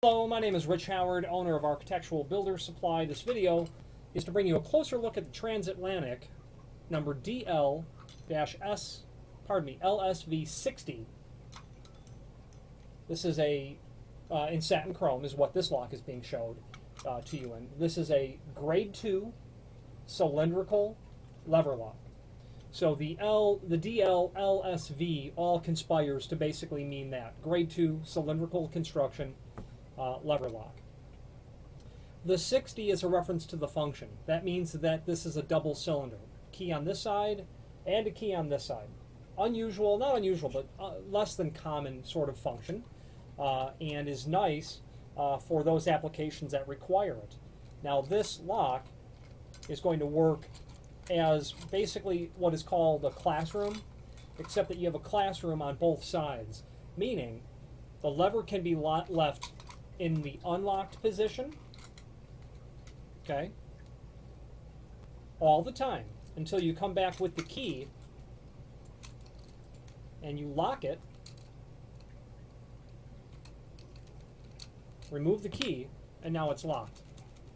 Hello, my name is Rich Howard, owner of Architectural Builder Supply. This video is to bring you a closer look at the Transatlantic number Lsv60. This is a in satin chrome is what this lock is being showed to you in. This is a grade 2 cylindrical lever lock. So the Dl Lsv all conspires to basically mean that grade 2 cylindrical construction lever lock. The 60 is a reference to the function. That means that this is a double cylinder. Key on this side and a key on this side. Unusual, not unusual, but less than common sort of function, and is nice for those applications that require it. Now this lock is going to work as basically what is called a classroom, except that you have a classroom on both sides, meaning the lever can be left in the unlocked position, okay, all the time until you come back with the key and you lock it, remove the key, and now it's locked,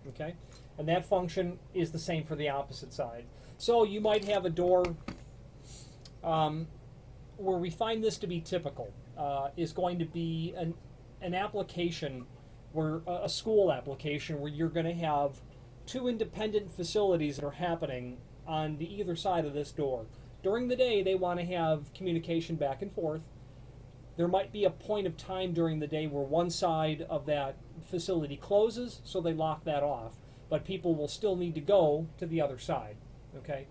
okay? And that function is the same for the opposite side. So you might have a door where we find this to be typical, is going to be an application where a school application where you're going to have two independent facilities that are happening on the either side of this door. During the day, they want to have communication back and forth. There might be a point of time during the day where one side of that facility closes, so they lock that off, but people will still need to go to the other side. Okay,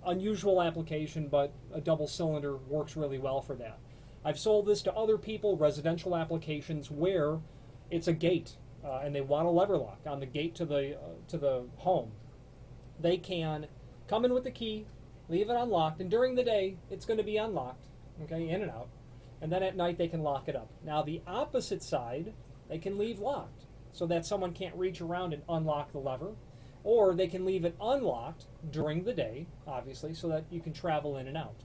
unusual application, but a double cylinder works really well for that. I've sold this to other people, residential applications where it's a gate and they want a lever lock on the gate to the home. They can come in with the key, leave it unlocked, and during the day it's going to be unlocked, okay, in and out, and then at night they can lock it up. Now the opposite side they can leave locked so that someone can't reach around and unlock the lever, or they can leave it unlocked during the day, obviously, so that you can travel in and out.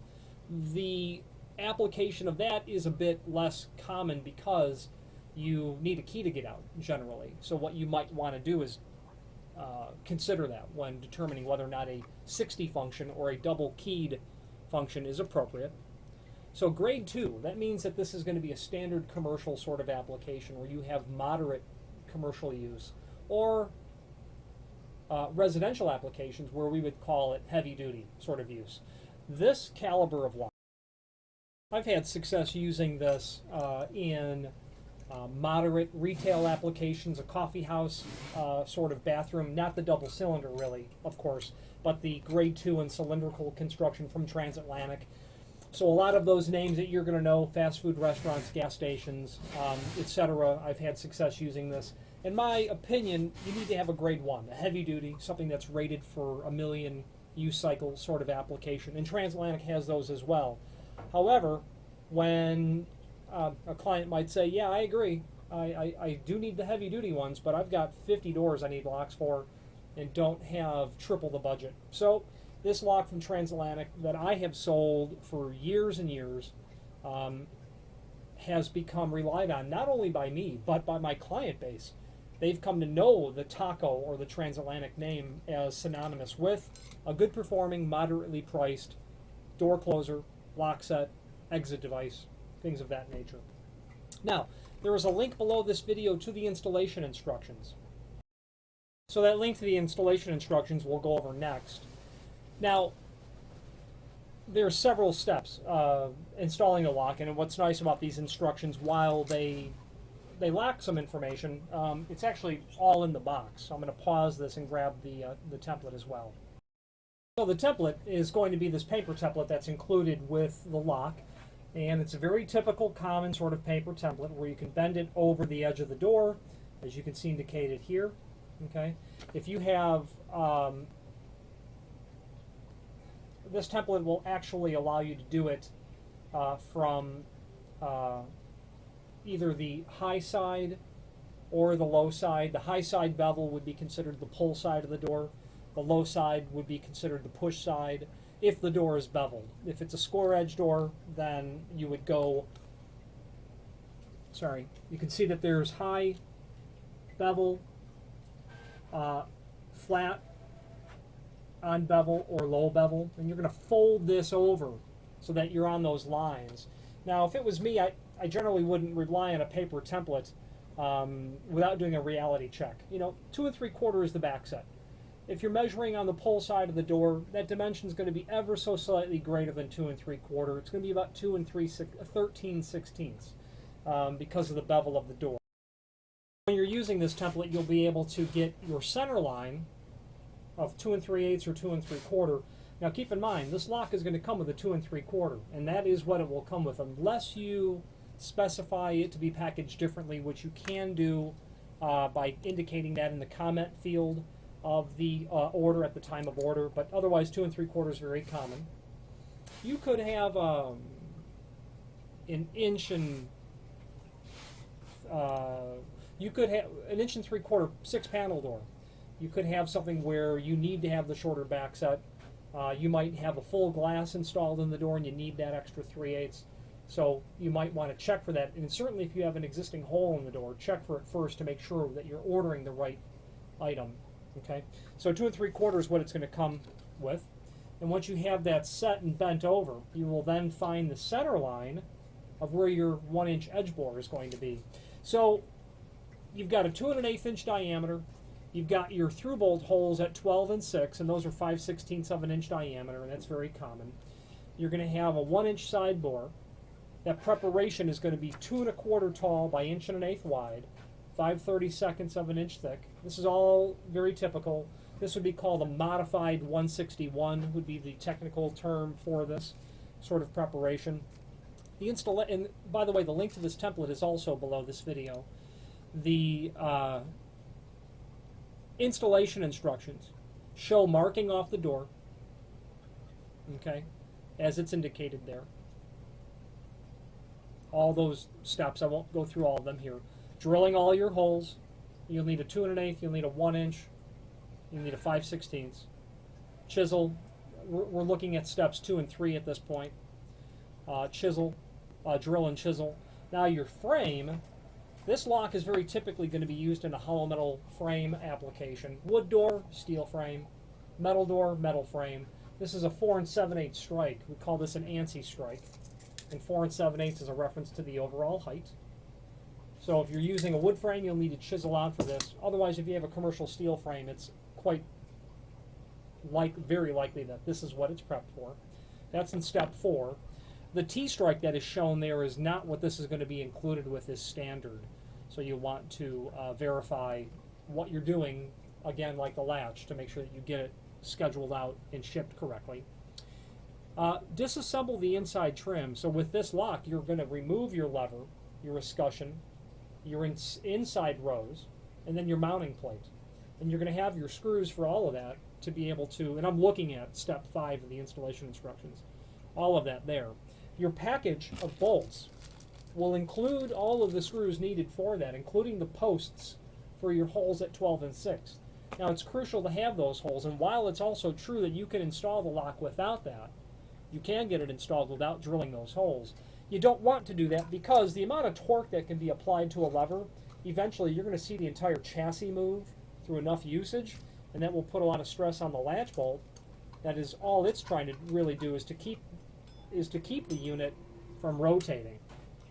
The application of that is a bit less common because you need a key to get out generally. So what you might want to do is consider that when determining whether or not a 60 function or a double keyed function is appropriate. So grade 2, that means that this is going to be a standard commercial sort of application where you have moderate commercial use, or residential applications where we would call it heavy duty sort of use. This caliber of lock, I've had success using this in moderate retail applications, a coffee house sort of bathroom, not the double cylinder really, of course, but the grade 2 and cylindrical construction from Transatlantic. So a lot of those names that you're going to know, fast food restaurants, gas stations, etc., I've had success using this. In my opinion, you need to have a grade 1, a heavy duty, something that's rated for a million use cycle sort of application, and Transatlantic has those as well. However, when a client might say, yeah, I agree, I do need the heavy duty ones, but I've got 50 doors I need locks for and don't have triple the budget. So this lock from Transatlantic that I have sold for years and years has become relied on not only by me, but by my client base. They've come to know the Taco or the Transatlantic name as synonymous with a good performing, moderately priced door closer, lock set, exit device, things of that nature. Now, there is a link below this video to the installation instructions. So that link to the installation instructions we'll go over next. Now, there are several steps installing a lock, and what's nice about these instructions, while they lack some information, it's actually all in the box. So I'm going to pause this and grab the template as well. So the template is going to be this paper template that's included with the lock, and it's a very typical common sort of paper template where you can bend it over the edge of the door, as you can see indicated here. Okay, if you have this template will actually allow you to do it from either the high side or the low side. The high side bevel would be considered the pull side of the door. The low side would be considered the push side if the door is beveled. If it's a square edge door, then you would go sorry, you can see that there's high bevel, flat on bevel, or low bevel, and you're going to fold this over so that you're on those lines. Now, if it was me, I generally wouldn't rely on a paper template without doing a reality check. 2 3/4 is the back set. If you're measuring on the pull side of the door, that dimension is going to be ever so slightly greater than 2 3/4. It's going to be about 13/16 because of the bevel of the door. When you're using this template, you'll be able to get your center line of 2 3/8 or 2 3/4. Now keep in mind, this lock is going to come with a 2 3/4, and that is what it will come with, unless you specify it to be packaged differently, which you can do by indicating that in the comment field of the order at the time of order. But otherwise, 2 3/4 is very common. You could have an inch and you could have an 1 3/4 6-panel door. You could have something where you need to have the shorter back set. You might have a full glass installed in the door and you need that extra 3/8. So you might want to check for that. And certainly if you have an existing hole in the door, check for it first to make sure that you're ordering the right item. Okay, so 2 3/4 is what it's going to come with. And once you have that set and bent over, you will then find the center line of where your 1-inch edge bore is going to be. So you've got a 2 1/8 inch diameter. You've got your through bolt holes at 12 and 6, and those are 5/16 of an inch diameter, and that's very common. You're going to have a 1-inch side bore. That preparation is going to be 2 1/4 tall by 1 1/8 wide, 5/32 of an inch thick. This is all very typical. This would be called a modified 161, would be the technical term for this sort of preparation. And by the way, the link to this template is also below this video. The installation instructions show marking off the door, okay, as it's indicated there. All those steps, I won't go through all of them here. Drilling all your holes. You'll need a 2 1/8, you'll need a 1-inch, you'll need a 5/16. Chisel, we're looking at steps 2 and 3 at this point. Chisel, drill and chisel. Now your frame, this lock is very typically going to be used in a hollow metal frame application. Wood door, steel frame. Metal door, metal frame. This is a 4 7/8 strike. We call this an ANSI strike. And 4 7/8 is a reference to the overall height. So if you're using a wood frame, you'll need to chisel out for this. Otherwise, if you have a commercial steel frame, it's very likely that this is what it's prepped for. That's in step 4. The T-strike that is shown there is not what this is going to be included with as standard. So you want to verify what you're doing, again, like the latch, to make sure that you get it scheduled out and shipped correctly. Disassemble the inside trim. So with this lock, you're going to remove your lever, your escutcheon, your inside rows, and then your mounting plate. And you're going to have your screws for all of that to be able to, and I'm looking at step 5 of the installation instructions, all of that there. Your package of bolts will include all of the screws needed for that, including the posts for your holes at 12 and 6. Now it's crucial to have those holes, and while it's also true that you can install the lock without that, you can get it installed without drilling those holes. You don't want to do that because the amount of torque that can be applied to a lever, eventually you're going to see the entire chassis move through enough usage, and that will put a lot of stress on the latch bolt. That is all it's trying to really do is to keep the unit from rotating.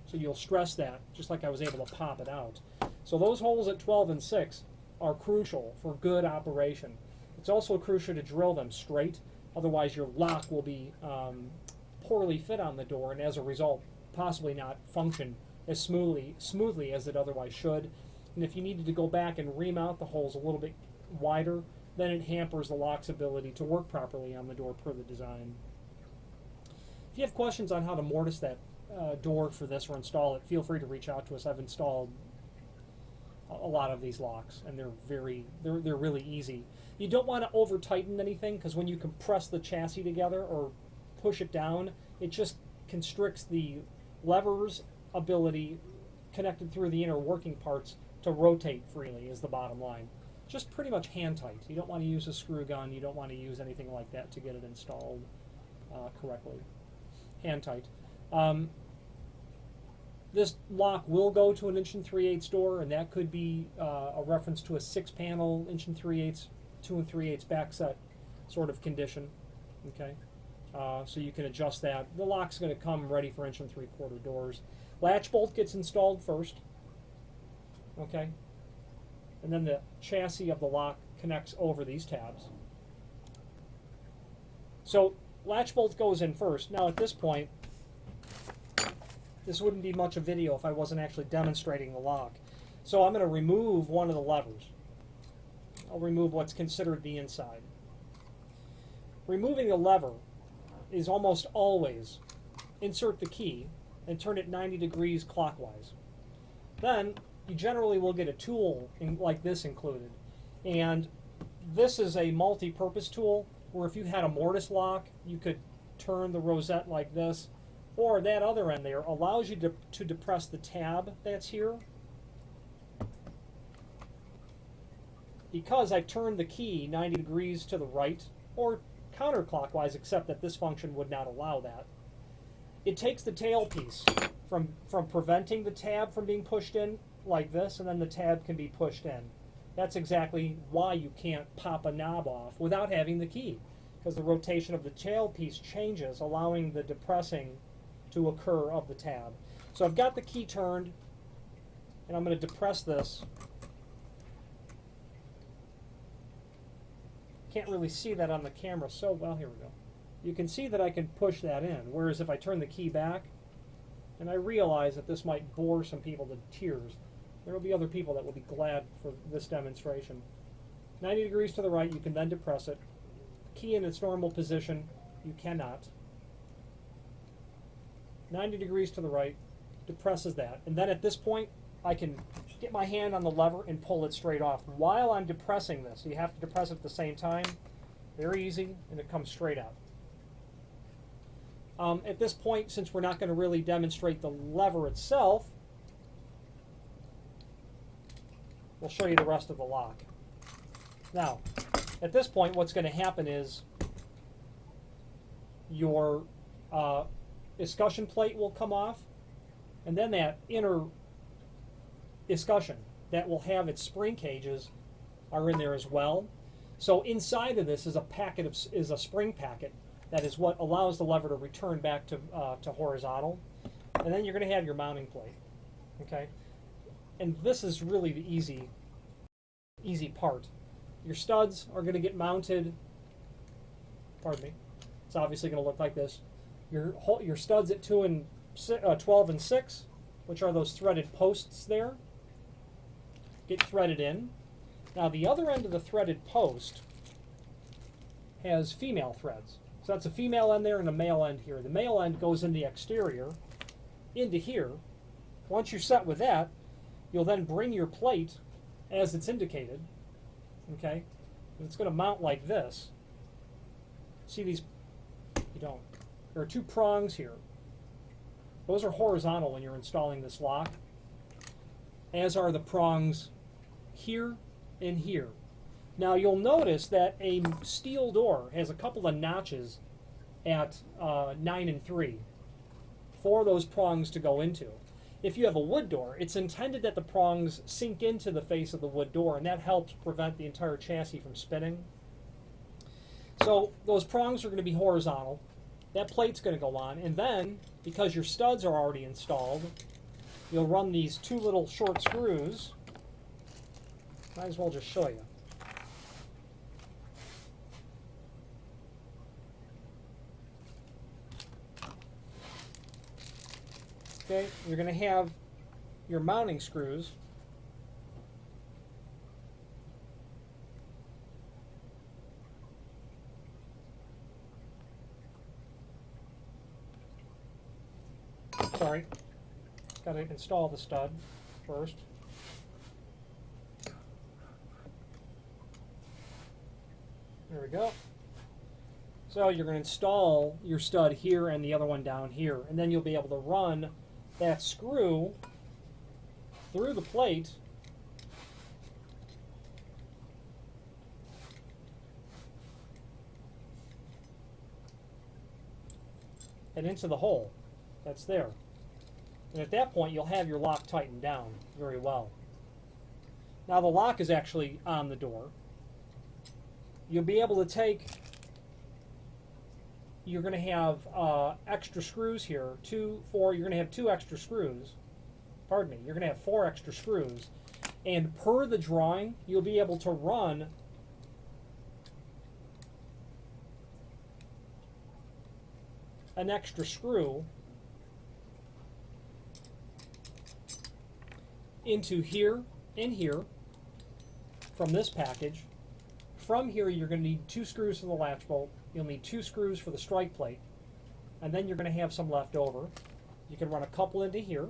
So you'll stress that, just like I was able to pop it out. So those holes at 12 and 6 are crucial for good operation. It's also crucial to drill them straight, otherwise your lock will be poorly fit on the door, and as a result possibly not function as smoothly as it otherwise should. And if you needed to go back and remount the holes a little bit wider, then it hampers the lock's ability to work properly on the door per the design. If you have questions on how to mortise that door for this or install it, feel free to reach out to us. I've installed a lot of these locks, and they're really easy. You don't want to over tighten anything, because when you compress the chassis together or push it down, it just constricts the lever's ability connected through the inner working parts to rotate freely, is the bottom line. Just pretty much hand tight. You don't want to use a screw gun. You don't want to use anything like that to get it installed correctly. Hand tight. This lock will go to an 1 3/8 door, and that could be a reference to a 6-panel 1 3/8, 2 3/8 back set sort of condition. Okay, so you can adjust that. The lock's going to come ready for 1 3/4 doors. Latch bolt gets installed first. Okay, and then the chassis of the lock connects over these tabs. So latch bolt goes in first. Now at this point, this wouldn't be much of a video if I wasn't actually demonstrating the lock. So I'm going to remove one of the levers. I'll remove what's considered the inside. Removing a lever is almost always insert the key and turn it 90 degrees clockwise. Then you generally will get a tool like this included. And this is a multi-purpose tool where if you had a mortise lock, you could turn the rosette like this, or that other end there allows you to depress the tab that's here. Because I've turned the key 90 degrees to the right, or counterclockwise, except that this function would not allow that, it takes the tailpiece from preventing the tab from being pushed in like this, and then the tab can be pushed in. That's exactly why you can't pop a knob off without having the key, because the rotation of the tailpiece changes, allowing the depressing to occur of the tab. So I've got the key turned, and I'm going to depress this. Can't really see that on the camera so well. Here we go. You can see that I can push that in, whereas if I turn the key back, and I realize that this might bore some people to tears, there will be other people that will be glad for this demonstration. 90 degrees to the right, you can then depress it. Key in its normal position, you cannot. 90 degrees to the right, depresses that. And then at this point, I can get my hand on the lever and pull it straight off while I'm depressing this. You have to depress it at the same time. Very easy, and it comes straight out. At this point, since we're not going to really demonstrate the lever itself, we'll show you the rest of the lock. Now, at this point, what's going to happen is your escutcheon plate will come off, and then that inner escutcheon that will have its spring cages are in there as well. So inside of this is a spring packet that is what allows the lever to return back to horizontal, and then you're going to have your mounting plate. Okay, and this is really the easy part. Your studs are going to get mounted. Pardon me. It's obviously going to look like this. Your studs at 12 and 6, which are those threaded posts there, get threaded in. Now the other end of the threaded post has female threads. So that's a female end there and a male end here. The male end goes in the exterior into here. Once you're set with that, you'll then bring your plate as it's indicated. Okay? And it's going to mount like this. See these? You don't. There are two prongs here. Those are horizontal when you're installing this lock, as are the prongs here and here. Now you'll notice that a steel door has a couple of notches at 9 and 3 for those prongs to go into. If you have a wood door, it's intended that the prongs sink into the face of the wood door, and that helps prevent the entire chassis from spinning. So those prongs are going to be horizontal. That plate's going to go on, and then, because your studs are already installed, you'll run these two little short screws. Might as well just show you. Okay, you're going to have your mounting screws. Sorry, got to install the stud first. There we go. So you're going to install your stud here and the other one down here, and then you'll be able to run that screw through the plate and into the hole that's there. And at that point, you'll have your lock tightened down very well. Now the lock is actually on the door. You'll be able to take, you're going to have extra screws here, you're going to have 2 extra screws. Pardon me, you're going to have 4 extra screws. And per the drawing, you'll be able to run an extra screw into here and here from this package. From here, you're going to need 2 screws for the latch bolt. You'll need 2 screws for the strike plate. And then you're going to have some left over. You can run a couple into here.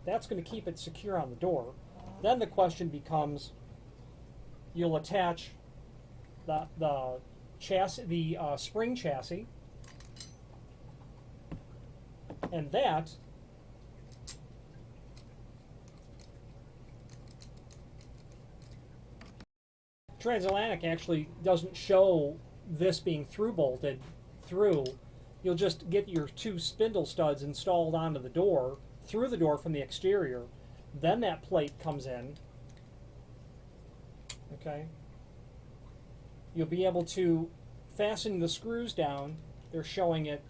That's going to keep it secure on the door. Then the question becomes, you'll attach the chassis, the spring chassis, and that Transatlantic actually doesn't show this being through bolted through. You'll just get your 2 spindle studs installed onto the door, through the door from the exterior. Then that plate comes in. Okay. You'll be able to fasten the screws down. They're showing it,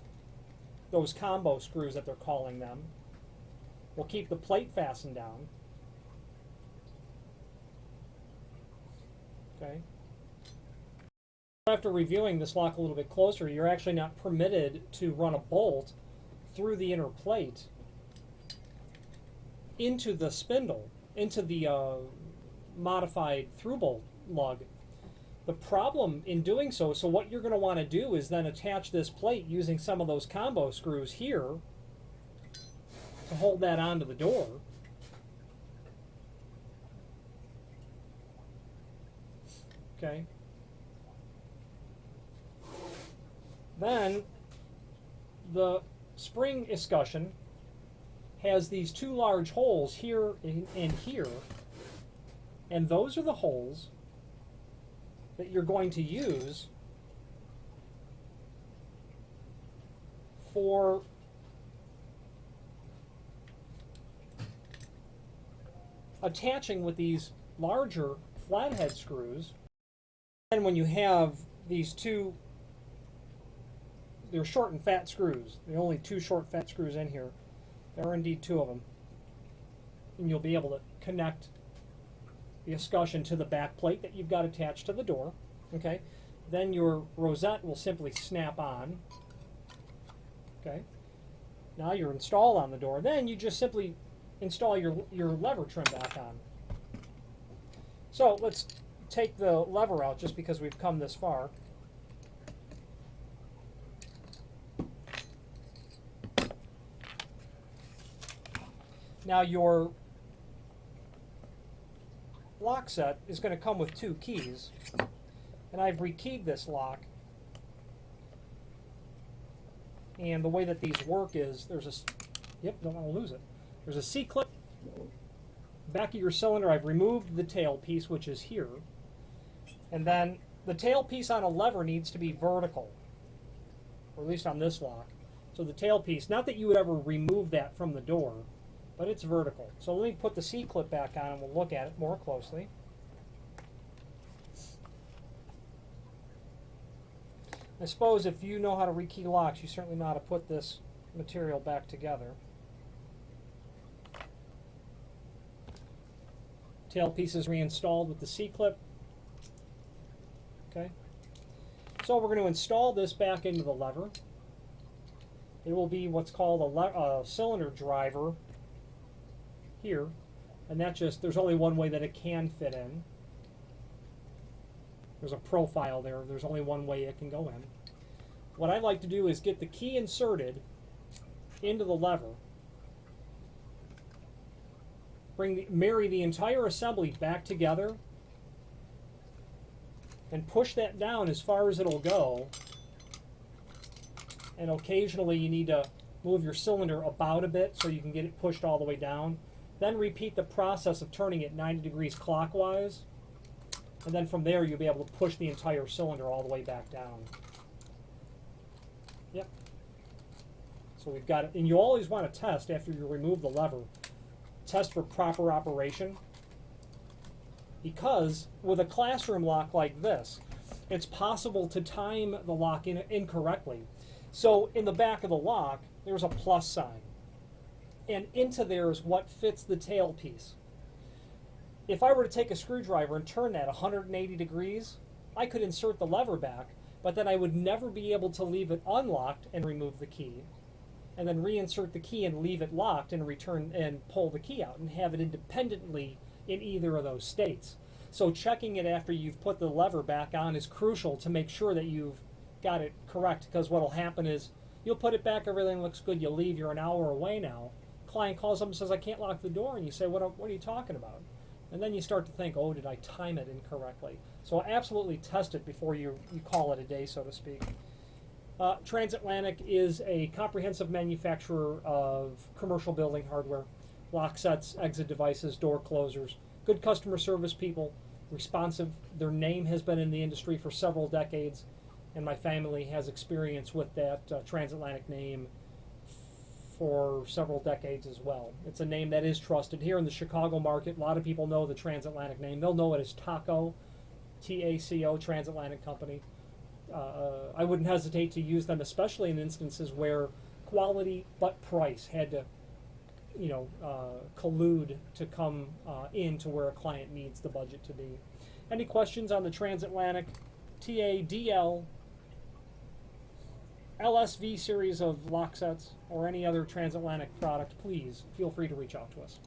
those combo screws that they're calling them. We'll keep the plate fastened down. Okay. After reviewing this lock a little bit closer, you're actually not permitted to run a bolt through the inner plate into the spindle, into the modified through bolt lug. The problem in doing so what you're going to want to do is then attach this plate using some of those combo screws here to hold that onto the door. Okay. Then the spring escutcheon has these 2 large holes here and here, and those are the holes that you're going to use for attaching with these larger flathead screws. And when you have these 2, they're short and fat screws. There are only 2 short fat screws in here. There are indeed 2 of them. And you'll be able to connect the escutcheon to the back plate that you've got attached to the door. Okay. Then your rosette will simply snap on. Okay. Now you're installed on the door. Then you just simply install your lever trim back on. So let's take the lever out just because we've come this far. Now your lock set is going to come with 2 keys, and I've rekeyed this lock. And the way that these work is there's a, don't want to lose it. There's a C-clip back of your cylinder. I've removed the tail piece, which is here, and then the tail piece on a lever needs to be vertical, or at least on this lock. So the tail piece, not that you would ever remove that from the door, but it's vertical. So let me put the C-clip back on and we'll look at it more closely. I suppose if you know how to rekey locks, you certainly know how to put this material back together. Tailpiece is reinstalled with the C-clip. Okay. So we're going to install this back into the lever. There will be what's called a cylinder driver here, and that just, there's only one way that it can fit in. There's a profile there. There's only one way it can go in. What I like to do is get the key inserted into the lever, marry the entire assembly back together, and push that down as far as it'll go. And occasionally you need to move your cylinder about a bit so you can get it pushed all the way down. Then repeat the process of turning it 90 degrees clockwise, and then from there you'll be able to push the entire cylinder all the way back down. Yep. So we've got it, and you always want to test after you remove the lever, test for proper operation, because with a classroom lock like this, it's possible to time the lock incorrectly. So in the back of the lock, there's a plus sign, and into there is what fits the tailpiece. If I were to take a screwdriver and turn that 180 degrees, I could insert the lever back, but then I would never be able to leave it unlocked and remove the key, and then reinsert the key and leave it locked and return and pull the key out and have it independently in either of those states. So checking it after you've put the lever back on is crucial to make sure that you've got it correct, because what will happen is you'll put it back, everything looks good, you leave, you're an hour away now. Client calls up and says, I can't lock the door, and you say, what are you talking about? And then you start to think, oh, did I time it incorrectly? So absolutely test it before you call it a day, so to speak. Transatlantic is a comprehensive manufacturer of commercial building hardware, lock sets, exit devices, door closers, good customer service people, responsive. Their name has been in the industry for several decades, and my family has experience with that Transatlantic name for several decades as well. It's a name that is trusted. Here in the Chicago market, a lot of people know the Transatlantic name. They'll know it as TACO, T-A-C-O, Transatlantic Company. I wouldn't hesitate to use them, especially in instances where quality but price had to, collude to come into where a client needs the budget to be. Any questions on the Transatlantic Dl Lsv series of lock sets or any other Transatlantic product, please feel free to reach out to us.